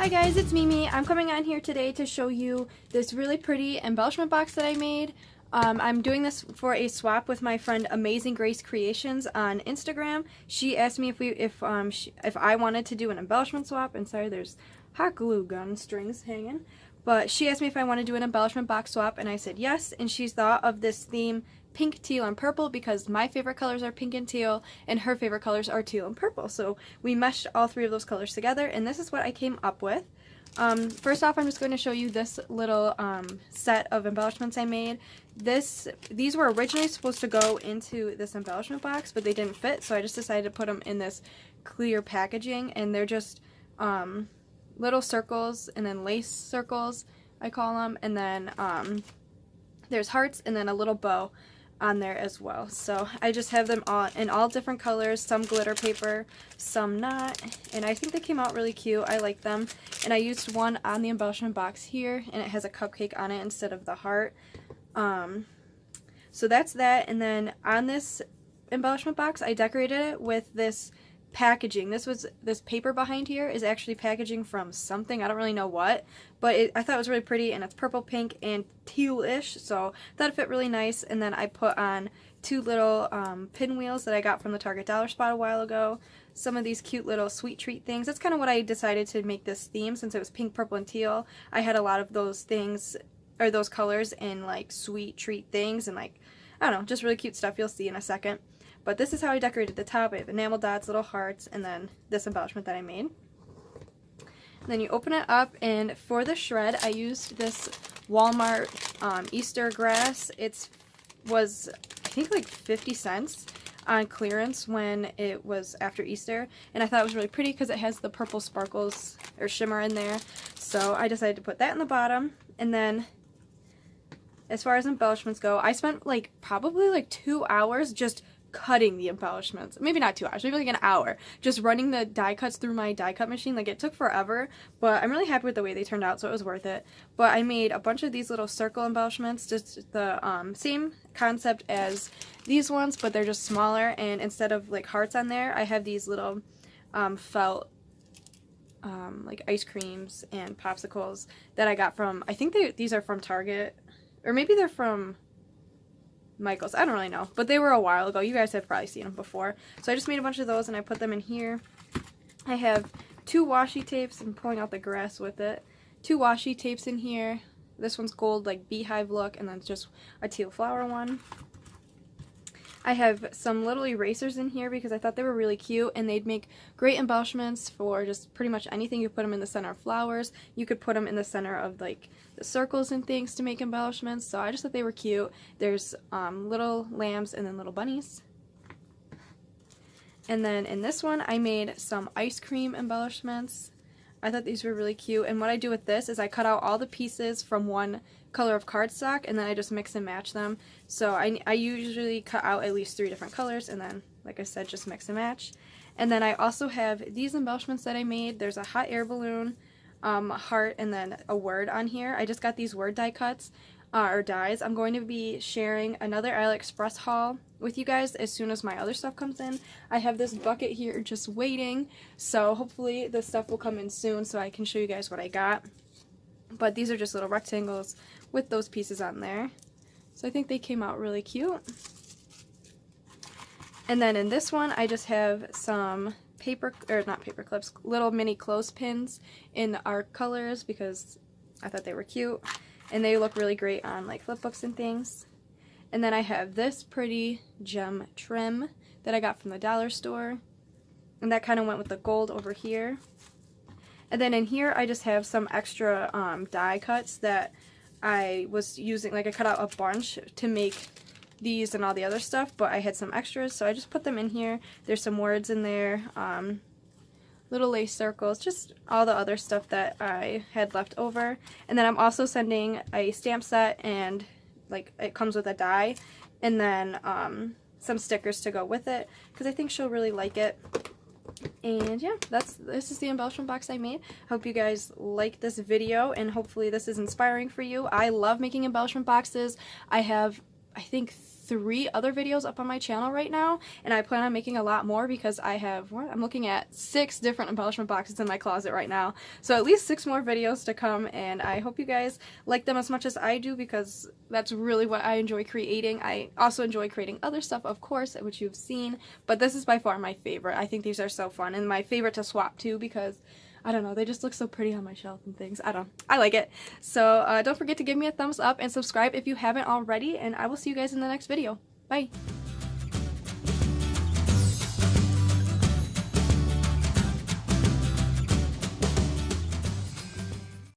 Hi guys, it's Mimi. I'm coming on here today to show you this really pretty embellishment box that I made. I'm doing this for a swap with my friend Amazing Grace Creations on Instagram. She asked me if I wanted to do an embellishment swap, and sorry, there's hot glue gun strings hanging. But she asked me if I want to do an embellishment box swap, and I said yes, and she's thought of this theme pink, teal, and purple because my favorite colors are pink and teal, and her favorite colors are teal and purple. So we meshed all three of those colors together, and this is what I came up with. First off, I'm just going to show you this little set of embellishments I made. These were originally supposed to go into this embellishment box, but they didn't fit, so I just decided to put them in this clear packaging, and they're just little circles and then lace circles, I call them, and then there's hearts and then a little bow on there as well. So I just have them all in all different colors, some glitter paper, some not, and I think they came out really cute. I like them, and I used one on the embellishment box here, and it has a cupcake on it instead of the heart. So that's that, and then on this embellishment box I decorated it with this packaging. This paper behind here is actually packaging from something, I don't really know what, but I thought it was really pretty, and it's purple, pink, and teal-ish, so that fit really nice. And then I put on two little pinwheels that I got from the Target Dollar Spot a while ago, some of these cute little sweet treat things. That's kind of what I decided to make this theme, since it was pink, purple, and teal. I had a lot of those things, or those colors, in like sweet treat things, and like, I don't know, just really cute stuff. You'll see in a second. But this is how I decorated the top. I have enamel dots, little hearts, and then this embellishment that I made. And then you open it up, and for the shred, I used this Walmart Easter grass. It was, I think, like 50 cents on clearance when it was after Easter, and I thought it was really pretty because it has the purple sparkles or shimmer in there. So I decided to put that in the bottom. And then as far as embellishments go, I spent like probably like 2 hours just cutting the embellishments. Maybe not 2 hours, maybe like an hour, just running the die cuts through my die cut machine. Like, it took forever, but I'm really happy with the way they turned out, so it was worth it. But I made a bunch of these little circle embellishments, just the same concept as these ones, but they're just smaller, and instead of like hearts on there, I have these little felt like ice creams and popsicles that I got from, I think these are from Target, or maybe they're from Michael's, I don't really know, but they were a while ago. You guys have probably seen them before. So I just made a bunch of those, and I put them in here. I have 2 washi tapes. I'm pulling out the grass with it. 2 washi tapes in here. This one's gold, like beehive look, and then just a teal flower one. I have some little erasers in here because I thought they were really cute, and they'd make great embellishments for just pretty much anything. You put them in the center of flowers. You could put them in the center of like the circles and things to make embellishments. So I just thought they were cute. There's little lambs and then little bunnies. And then in this one I made some ice cream embellishments. I thought these were really cute, and what I do with this is I cut out all the pieces from one color of cardstock, and then I just mix and match them. So I usually cut out at least 3 different colors, and then, like I said, just mix and match. And then I also have these embellishments that I made. There's a hot air balloon, a heart, and then a word on here. I just got these word die cuts, or dies. I'm going to be sharing another AliExpress haul with you guys as soon as my other stuff comes in. I have this bucket here just waiting, so hopefully this stuff will come in soon so I can show you guys what I got. But these are just little rectangles with those pieces on there. So I think they came out really cute. And then in this one I just have some paper, or not paper clips, little mini clothespins in art colors because I thought they were cute. And they look really great on like flip books and things. And then I have this pretty gem trim that I got from the dollar store. And that kind of went with the gold over here. And then in here I just have some extra die cuts that I was using. Like, I cut out a bunch to make these and all the other stuff, but I had some extras, so I just put them in here. There's some words in there, little lace circles, just all the other stuff that I had left over. And then I'm also sending a stamp set, and like it comes with a die, and then some stickers to go with it because I think she'll really like it. And yeah, this is the embellishment box I made. Hope you guys like this video, and hopefully this is inspiring for you. I love making embellishment boxes. I have, I think, 3 other videos up on my channel right now, and I plan on making a lot more because I have, I'm looking at 6 different embellishment boxes in my closet right now. So at least 6 more videos to come, and I hope you guys like them as much as I do because that's really what I enjoy creating. I also enjoy creating other stuff, of course, which you've seen, but this is by far my favorite. I think these are so fun, and my favorite to swap too because I don't know, they just look so pretty on my shelf and things. I like it. So don't forget to give me a thumbs up and subscribe if you haven't already, and I will see you guys in the next video. Bye!